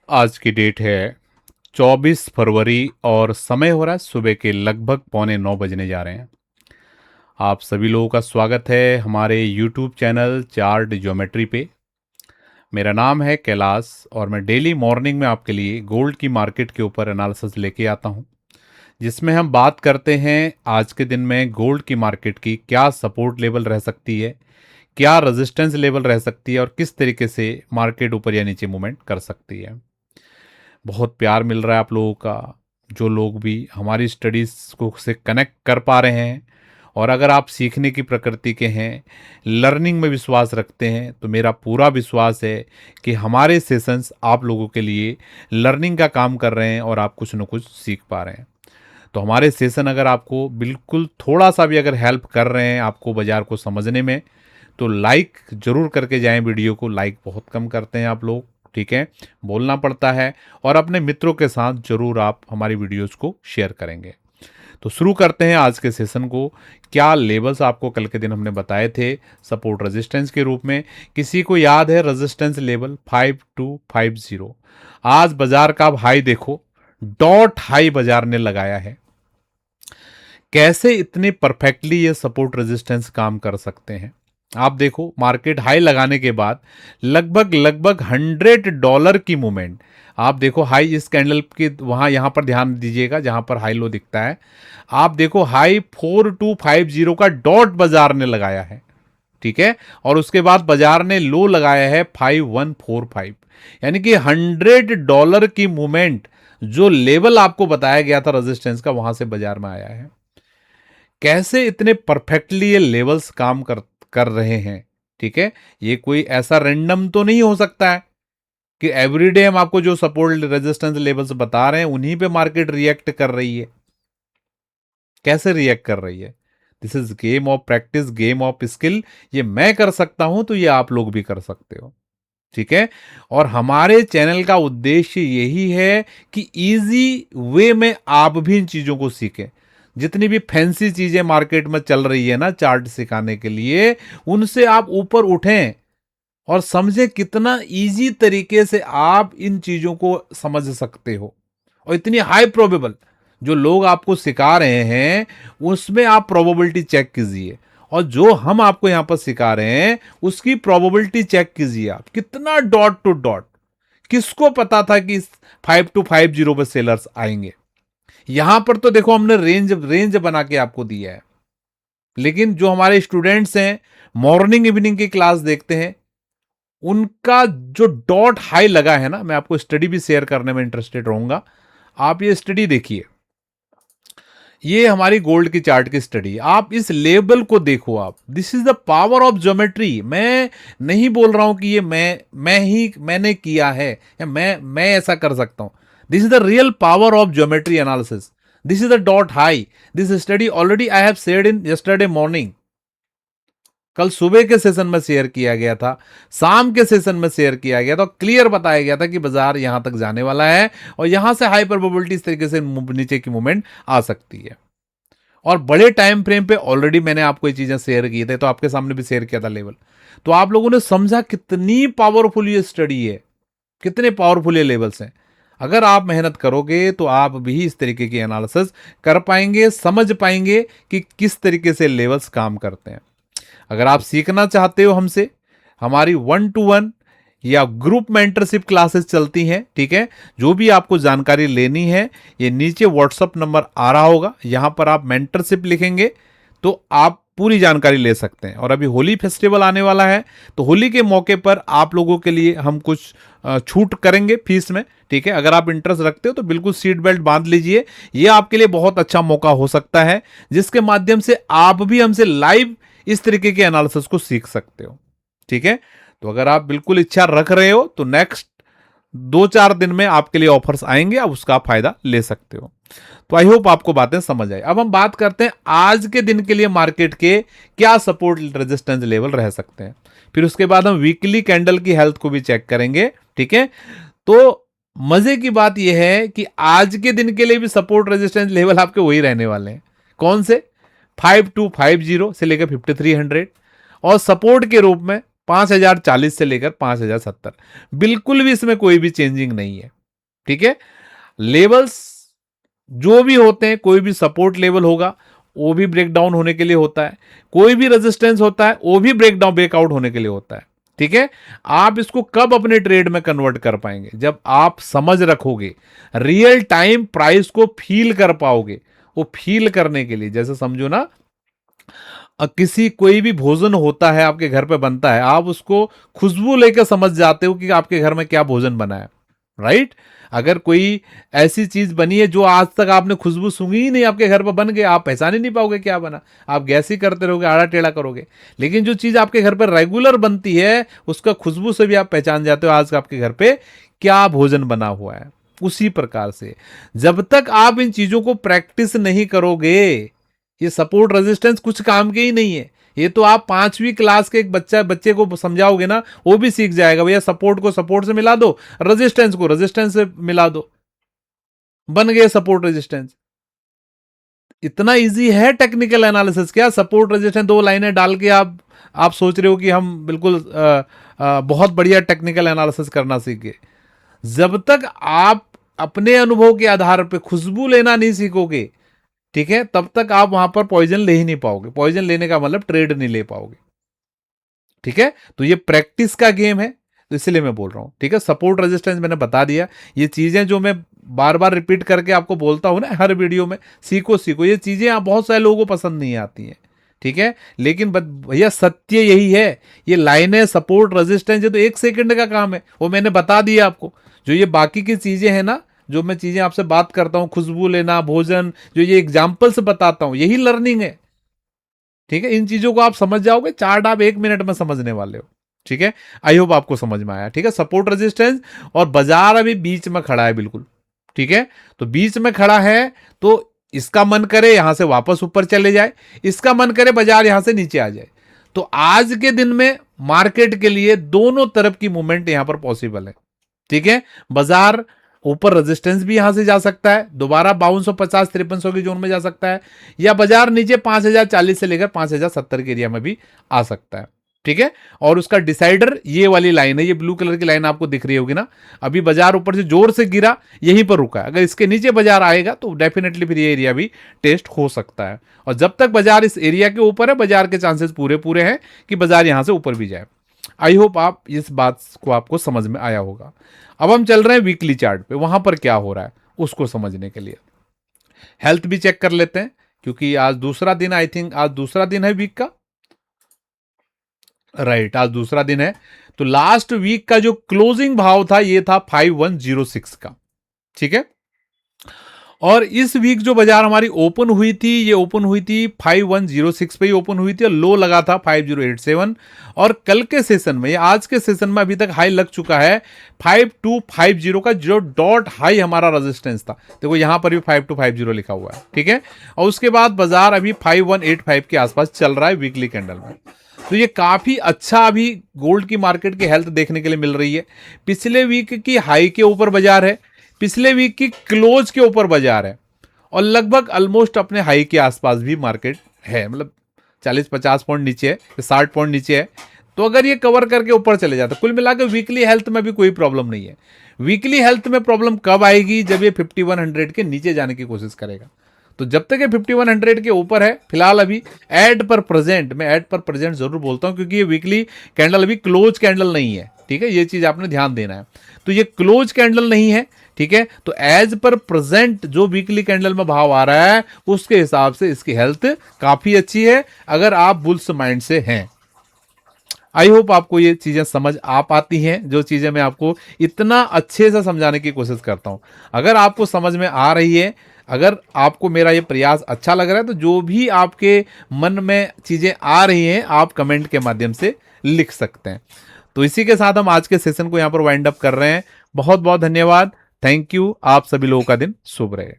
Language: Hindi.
आज की डेट है 24 फरवरी और समय हो रहा है सुबह के लगभग 8:45 बजने जा रहे हैं। आप सभी लोगों का स्वागत है हमारे यूट्यूब चैनल चार्ट ज्योमेट्री पे। मेरा नाम है कैलाश और मैं डेली मॉर्निंग में आपके लिए गोल्ड की मार्केट के ऊपर एनालिसिस लेके आता हूँ, जिसमें हम बात करते हैं आज के दिन में गोल्ड की मार्केट की क्या सपोर्ट लेवल रह सकती है, क्या रेजिस्टेंस लेवल रह सकती है और किस तरीके से मार्केट ऊपर या नीचे मूवमेंट कर सकती है। बहुत प्यार मिल रहा है आप लोगों का, जो लोग भी हमारी स्टडीज़ को से कनेक्ट कर पा रहे हैं। और अगर आप सीखने की प्रकृति के हैं, लर्निंग में विश्वास रखते हैं, तो मेरा पूरा विश्वास है कि हमारे सेशंस आप लोगों के लिए लर्निंग का काम कर रहे हैं और आप कुछ न कुछ सीख पा रहे हैं। तो हमारे सेशन अगर आपको बिल्कुल थोड़ा सा भी अगर हेल्प कर रहे हैं आपको बाज़ार को समझने में, तो लाइक ज़रूर करके जाएं। वीडियो को लाइक बहुत कम करते हैं आप लोग, ठीक है, बोलना पड़ता है। और अपने मित्रों के साथ ज़रूर आप हमारी वीडियोस को शेयर करेंगे। तो शुरू करते हैं आज के सेशन को। क्या लेवल्स आपको कल के दिन हमने बताए थे सपोर्ट रेजिस्टेंस के रूप में? किसी को याद है रेजिस्टेंस लेवल 5250? आज बाजार का आप हाई देखो, डॉट हाई बाजार ने लगाया है। कैसे इतने परफेक्टली ये सपोर्ट रेजिस्टेंस काम कर सकते हैं? आप देखो, मार्केट हाई लगाने के बाद लगभग लगभग $100 की मूवमेंट। आप देखो हाई इस कैंडल की, वहां यहां पर ध्यान दीजिएगा जहां पर हाई लो दिखता है। आप देखो हाई 4250 का डॉट बाजार ने लगाया है, ठीक है, और उसके बाद बाजार ने लो लगाया है 5145। यानी कि $100 की मूवमेंट, जो लेवल आपको बताया गया था रेजिस्टेंस का, वहां से बाजार में आया है। कैसे इतने परफेक्टली ये लेवल्स काम कर कर रहे हैं, ठीक है। ये कोई ऐसा रैंडम तो नहीं हो सकता है कि एवरीडे हम आपको जो सपोर्ट रेजिस्टेंस लेवल्स बता रहे हैं उन्हीं पे मार्केट रिएक्ट कर रही है। कैसे रिएक्ट कर रही है? This is game of practice, game of skill. ये मैं कर सकता हूं तो ये आप लोग भी कर सकते हो, ठीक है। और हमारे चैनल का उद्देश्य यही है कि इजी वे में आप भी इन चीजों को सीखें। जितनी भी फैंसी चीजें मार्केट में चल रही है ना चार्ट सिखाने के लिए, उनसे आप ऊपर उठें और समझें कितना इजी तरीके से आप इन चीजों को समझ सकते हो। और इतनी हाई प्रोबेबल जो लोग आपको सिखा रहे हैं उसमें आप प्रोबेबिलिटी चेक कीजिए, और जो हम आपको यहां पर सिखा रहे हैं उसकी प्रोबेबिलिटी चेक कीजिए। आप कितना डॉट टू डॉट, किसको पता था कि 5250 पे सेलर्स आएंगे? यहां पर तो देखो हमने रेंज रेंज बना के आपको दिया है, लेकिन जो हमारे स्टूडेंट्स हैं मॉर्निंग इवनिंग की क्लास देखते हैं, उनका जो डॉट हाई लगा है ना, मैं आपको स्टडी भी शेयर करने में इंटरेस्टेड रहूंगा। आप ये स्टडी देखिए, ये हमारी गोल्ड की चार्ट की स्टडी। आप इस लेवल को देखो, आप, this is the power of geometry. मैं नहीं बोल रहा हूं कि ये मैंने किया है या मैं ऐसा कर सकता हूं। This is the real power of geometry analysis. This is the dot high. This study already I have shared in yesterday morning. कल सुबह के सेशन में शेयर किया गया था, शाम के सेशन में शेयर किया गया था, क्लियर बताया गया था कि बाजार यहां तक जाने वाला है और यहां से हाई प्रोबेबिलिटी इस तरीके से नीचे की मूवमेंट आ सकती है। और बड़े टाइम फ्रेम पे ऑलरेडी मैंने आपको ये चीजें शेयर की थी, तो आपके सामने भी शेयर किया था लेवल। तो आप लोगों ने समझा कितनी पावरफुल ये स्टडी है, कितने पावरफुल ये लेवल्स हैं। अगर आप मेहनत करोगे तो आप भी इस तरीके की एनालिसिस कर पाएंगे, समझ पाएंगे कि किस तरीके से लेवल्स काम करते हैं। अगर आप सीखना चाहते हो हमसे, हमारी 1-to-1 या ग्रुप मेंटरशिप क्लासेस चलती हैं, ठीक है। जो भी आपको जानकारी लेनी है, ये नीचे व्हाट्सअप नंबर आ रहा होगा, यहां पर आप मेंटरशिप लिखेंगे तो आप पूरी जानकारी ले सकते हैं। और अभी होली फेस्टिवल आने वाला है, तो होली के मौके पर आप लोगों के लिए हम कुछ छूट करेंगे फीस में, ठीक है। अगर आप इंटरेस्ट रखते हो तो बिल्कुल सीट बेल्ट बांध लीजिए। ये आपके लिए बहुत अच्छा मौका हो सकता है, जिसके माध्यम से आप भी हमसे लाइव इस तरीके के एनालिसिस को सीख सकते हो, ठीक है। तो अगर आप बिल्कुल इच्छा रख रहे हो तो नेक्स्ट 2-4 दिन में आपके लिए ऑफर्स आएंगे, आप उसका फायदा ले सकते हो। तो आई होप आपको बातें समझ आए। अब हम बात करते हैं आज के दिन के लिए मार्केट के क्या सपोर्ट रेजिस्टेंस लेवल रह सकते हैं। फिर उसके बाद हम वीकली कैंडल की हेल्थ को भी चेक करेंगे, ठीक है। तो मजे की बात यह है कि आज के दिन के लिए भी सपोर्ट रेजिस्टेंस लेवल आपके वही रहने वाले हैं। कौन से? 5250 से लेकर 5300, और सपोर्ट के रूप में 5040 से लेकर 5070। बिल्कुल भी इसमें कोई भी चेंजिंग नहीं है, ठीक है। लेवल्स जो भी होते हैं, कोई भी सपोर्ट लेवल होगा वो भी ब्रेक डाउन होने के लिए होता है, कोई भी रेजिस्टेंस होता है वो भी ब्रेकआउट होने के लिए होता है। ठीक है। आप इसको कब अपने ट्रेड में कन्वर्ट कर पाएंगे? जब आप समझ रखोगे, रियल टाइम प्राइस को फील कर पाओगे। वो फील करने के लिए, जैसे समझो ना, किसी कोई भी भोजन होता है आपके घर पे बनता है, आप उसको खुशबू लेकर समझ जाते हो कि आपके घर में क्या भोजन बना है, राइट। अगर कोई ऐसी चीज बनी है जो आज तक आपने खुशबू सूंघी ही नहीं, आपके घर पर बन गए, आप पहचान ही नहीं पाओगे क्या बना। आप गैस ही करते रहोगे, आड़ा टेढ़ा करोगे। लेकिन जो चीज आपके घर पर रेगुलर बनती है, उसका खुशबू से भी आप पहचान जाते हो आज आपके घर पे क्या भोजन बना हुआ है। उसी प्रकार से जब तक आप इन चीजों को प्रैक्टिस नहीं करोगे, ये सपोर्ट रेजिस्टेंस कुछ काम के ही नहीं है। ये तो आप 5वीं क्लास के एक बच्चे को समझाओगे ना, वो भी सीख जाएगा। भैया सपोर्ट को सपोर्ट से मिला दो, रेजिस्टेंस को रेजिस्टेंस से मिला दो, बन गए सपोर्ट रेजिस्टेंस। इतना इजी है टेक्निकल एनालिसिस। क्या सपोर्ट रेजिस्टेंस 2 लाइनें डाल के आप सोच रहे हो कि हम बिल्कुल बहुत बढ़िया टेक्निकल एनालिसिस करना सीख गए। जब तक आप अपने अनुभव के आधार पर खुशबू लेना नहीं सीखोगे, ठीक है, तब तक आप वहां पर पॉइजन ले ही नहीं पाओगे। पॉइजन लेने का मतलब ट्रेड नहीं ले पाओगे। ठीक है। तो ये प्रैक्टिस का गेम है, तो इसलिए मैं बोल रहा हूं। ठीक है। सपोर्ट रेजिस्टेंस मैंने बता दिया। ये चीजें जो मैं बार बार रिपीट करके आपको बोलता हूं ना हर वीडियो में, सीखो सीखो। ये चीजें आप बहुत सारे लोगों को पसंद नहीं आती हैं, ठीक है, लेकिन भैया सत्य यही है। ये लाइनें, सपोर्ट, रेजिस्टेंस, ये तो 1 सेकंड का काम है, वो मैंने बता दिया आपको। जो ये बाकी की चीजें हैं ना, जो मैं चीजें आपसे बात करता हूं, खुशबू लेना, भोजन, जो ये एग्जाम्पल से बताता हूं, यही लर्निंग है। ठीक है। इन चीजों को आप समझ जाओगे, चार्ट आप 1 मिनट में समझने वाले हो। ठीक है। आई होप आपको समझ में आया। ठीक है। सपोर्ट रेजिस्टेंस, और बाजार अभी बीच में खड़ा है बिल्कुल। ठीक है। तो बीच में खड़ा है, तो इसका मन करे यहां से वापस ऊपर चले जाए, इसका मन करे बाजार यहां से नीचे आ जाए। तो आज के दिन में मार्केट के लिए दोनों तरफ की मूवमेंट यहां पर पॉसिबल है। ठीक है। बाजार ऊपर रेजिस्टेंस भी यहां से जा सकता है, दोबारा 5250-5300 की जोन में जा सकता है, या बाजार नीचे 5040 से लेकर 5070 के एरिया में भी आ सकता है। ठीक है। और उसका डिसाइडर ये वाली लाइन है, ये ब्लू कलर की लाइन आपको दिख रही होगी ना। अभी बाजार ऊपर से जोर से गिरा, यहीं पर रुका है। अगर इसके नीचे बाजार आएगा तो डेफिनेटली फिर ये एरिया भी टेस्ट हो सकता है। और जब तक बाजार इस एरिया के ऊपर है, बाजार के चांसेस पूरे पूरे हैं कि बाजार यहां से ऊपर भी जाए। आई होप आप इस बात को आपको समझ में आया होगा। अब हम चल रहे हैं वीकली चार्ट पे, वहां पर क्या हो रहा है उसको समझने के लिए हेल्थ भी चेक कर लेते हैं, क्योंकि आज दूसरा दिन, आई थिंक आज दूसरा दिन है वीक का, राइट, आज दूसरा दिन है। तो लास्ट वीक का जो क्लोजिंग भाव था ये था 5106 का। ठीक है। और इस वीक जो बाजार हमारी ओपन हुई थी, ये ओपन हुई थी 5106 पे ही ओपन हुई थी, और लो लगा था 5087। और कल के सेशन में, आज के सेशन में अभी तक हाई लग चुका है 5250 का, जो डॉट हाई हमारा रेजिस्टेंस था। देखो यहां पर भी 5250 लिखा हुआ है। ठीक है। और उसके बाद बाजार अभी 5185 के आसपास चल रहा है वीकली कैंडल में। तो ये काफी अच्छा अभी गोल्ड की मार्केट की हेल्थ देखने के लिए मिल रही है। पिछले वीक की हाई के ऊपर बाजार है, पिछले वीक की क्लोज के ऊपर बाजार है, और लगभग ऑलमोस्ट अपने हाई के आसपास भी मार्केट है, मतलब 40-50 पॉइंट नीचे है, 60 पॉइंट नीचे है। तो अगर ये कवर करके ऊपर चले जाता, कुल मिलाकर वीकली हेल्थ में भी कोई प्रॉब्लम नहीं है। वीकली हेल्थ में प्रॉब्लम कब आएगी? जब ये 5100 के नीचे जाने की कोशिश करेगा। तो जब तक ये 5100 के ऊपर है, फिलहाल अभी एड पर प्रेजेंट, मैं एड पर प्रेजेंट जरूर बोलता हूं, क्योंकि ये वीकली कैंडल अभी क्लोज कैंडल नहीं है। ठीक है। ये चीज आपने ध्यान देना है। तो ये क्लोज कैंडल नहीं है। ठीक है। तो एज पर प्रेजेंट जो वीकली कैंडल में भाव आ रहा है, उसके हिसाब से इसकी हेल्थ काफी अच्छी है, अगर आप बुल्स माइंड से हैं। आई होप आपको ये चीजें समझ आ पाती हैं, जो चीजें मैं आपको इतना अच्छे से समझाने की कोशिश करता हूं। अगर आपको समझ में आ रही है, अगर आपको मेरा ये प्रयास अच्छा लग रहा है, तो जो भी आपके मन में चीजें आ रही हैं, आप कमेंट के माध्यम से लिख सकते हैं। तो इसी के साथ हम आज के सेशन को यहां पर वाइंड अप कर रहे हैं। बहुत बहुत धन्यवाद। Thank you. आप सभी लोगों का दिन शुभ रहे।